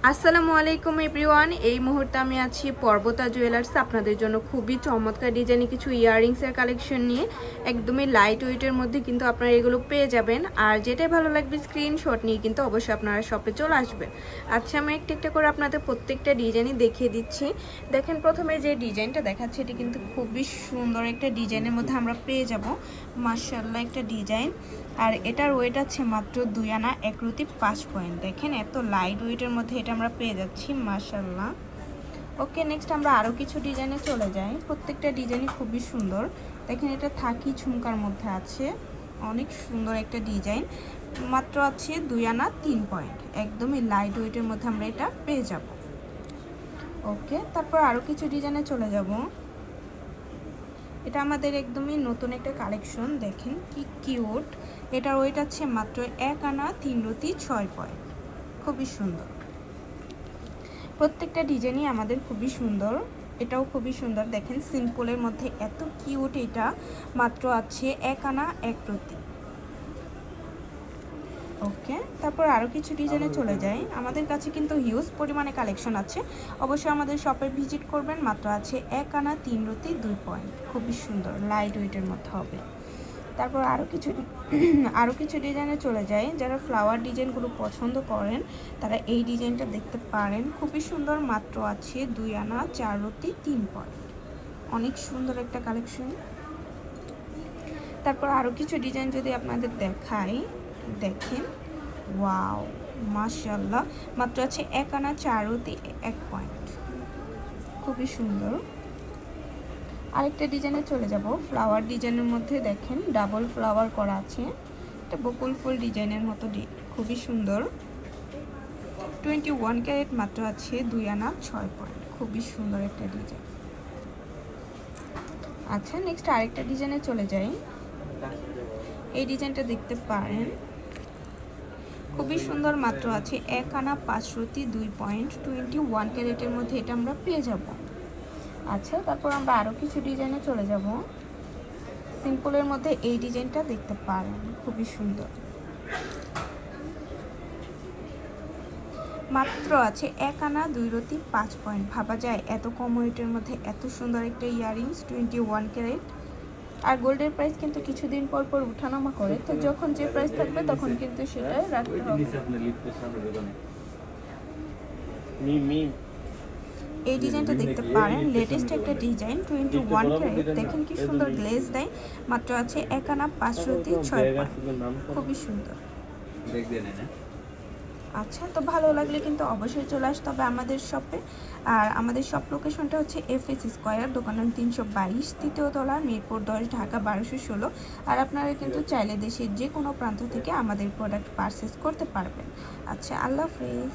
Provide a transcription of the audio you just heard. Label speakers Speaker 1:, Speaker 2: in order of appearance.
Speaker 1: আসসালামু আলাইকুম এভরিওয়ান। এই মুহূর্তে আমি আছি পর্বতা জুয়েলার্স আপনাদের জন্য খুবই চমৎকার ডিজাইনে কিছু ইয়াররিংসের কালেকশন নিয়ে। একদমই লাইট ওয়েটের মধ্যে কিন্তু আপনারা এগুলো পেয়ে যাবেন। আর যেটাই ভালো লাগবে স্ক্রিনশট নিয়ে কিন্তু অবশ্যই আপনারা শপে চলে আসবেন। আচ্ছা, আমি একটা একটা করে আপনাদের প্রত্যেকটা ডিজাইনই দেখিয়ে দিচ্ছি। দেখেন, প্রথমে যে ডিজাইনটা দেখাচ্ছে এটি কিন্তু খুবই সুন্দর একটা ডিজাইনের মধ্যে আমরা পেয়ে যাব। মাশাআল্লাহ একটা ডিজাইন। আর এটার ওয়েট আছে মাত্র 2 আনা 1 রুটি 5 পয়েন্ট। দেখেন এত লাইট ওয়েটের মধ্যে এটা আমরা পেয়ে যাচ্ছি, মাশাআল্লাহ। ওকে, নেক্সট আমরা আরও কিছু ডিজাইনে চলে যাই। প্রত্যেকটা ডিজাইনই খুবই সুন্দর। দেখেন এটা থাকি ঝুমকার মধ্যে আছে, অনেক সুন্দর একটা ডিজাইন। মাত্র আছে 2 আনা 3 পয়েন্ট, একদমই লাইট ওয়েটের মধ্যে আমরা এটা পেয়ে যাব। ওকে, তারপর আরও কিছু ডিজাইনে চলে যাব। এটা আমাদের একদমই নতুন একটা কালেকশন, দেখেন কি কিউট। এটার ওয়েট আছে মাত্র 1 আনা 3 রুটি 6 পয়েন্ট, খুবই সুন্দর। প্রত্যেকটা ডিজাইনই আমাদের খুবই সুন্দর। এটাও খুবই সুন্দর, দেখেন সিম্পলের মধ্যে এত কিউট। এটা মাত্র আছে 1 আনা 1 রুটি। ওকে, তারপর আরও কিছু ডিজাইনে চলে যাই। আমাদের কাছে কিন্তু হিউজ পরিমাণে কালেকশন আছে, অবশ্যই আমাদের শপে ভিজিট করবেন। মাত্র আছে 1 আনা 3 রুটি 2 পয়েন্ট, খুবই সুন্দর লাইট ওয়েটের মধ্যে হবে। তারপর আরও কিছু ডিজাইনে চলে যায়। যারা ফ্লাওয়ার ডিজাইনগুলো পছন্দ করেন তারা এই ডিজাইনটা দেখতে পারেন, খুবই সুন্দর। মাত্র আছে 2 আনা 4 রুটি 3 পয়েন্ট, অনেক সুন্দর একটা কালেকশন। তারপর আরও কিছু ডিজাইন যদি আপনাদের দেখাই, দেখেন ওয়াও মাশাআল্লাহ, মাত্র আছে 1 আনা 4 রুটি 1 পয়েন্ট, খুবই সুন্দর। আরেকটা ডিজাইনে চলে যাব। ফ্লাওয়ার ডিজাইনের মধ্যে দেখেন ডাবল ফ্লাওয়ার করা আছে, এটা বকুল ফুল ডিজাইনের মতো, খুবই সুন্দর। 21 ক্যারেট, মাত্র আছে 2 আনা 6 পয়েন্ট, খুবই সুন্দর একটা ডিজাইন। আচ্ছা, নেক্সট আরেকটা ডিজাইনে চলে যাই। এই ডিজাইনটা দেখতে পারেন, খুবই সুন্দর। মাত্র আছে 1 আনা 5 রুটি 2 পয়েন্ট, 21 ক্যারেটের মধ্যে এটা আমরা পেয়ে যাব। আচ্ছা, তারপর আমরা আরও কিছু ডিজাইনে চলে যাব। সিম্পলের মধ্যে এই ডিজাইনটা দেখতে পারেন, খুবই সুন্দর। মাত্র আছে 1 আনা 2 রুটি 5 পয়েন্ট। ভাবা যায় এত কম ওয়েটের মধ্যে এত সুন্দর একটা ইয়াররিংস, 21 ক্যারেট। আর গোল্ডের প্রাইস কিন্তু কিছুদিন পর পর উঠানামা করে, তো যখন যে প্রাইস থাকবে তখন কিন্তু সেটা রাখতে হবে। এই ডিজাইনটা দেখতে পারেন, লেটেস্ট একটা ডিজাইন, 21 ক্যারেট। দেখেন কি সুন্দর গ্লেজ দেয়। মাত্র আছে 1 আনা 5 রুটি 6 পয়েন্ট, খুবই সুন্দর। আচ্ছা, তো ভালো লাগলে কিন্তু অবশ্যই চলে আসতে হবে আমাদের শপে। আর আমাদের শপ লোকেশনটা হচ্ছে FS স্কয়ার, দোকান নম্বর 322, তৃতীয় তলা, মিরপুর 10, ঢাকা 1216। আর আপনারা কিন্তু চাইলে দেশের যে কোনো প্রান্ত থেকে আমাদের প্রোডাক্ট পারচেস করতে পারবেন। আচ্ছা, আল্লাহ হাফেজ।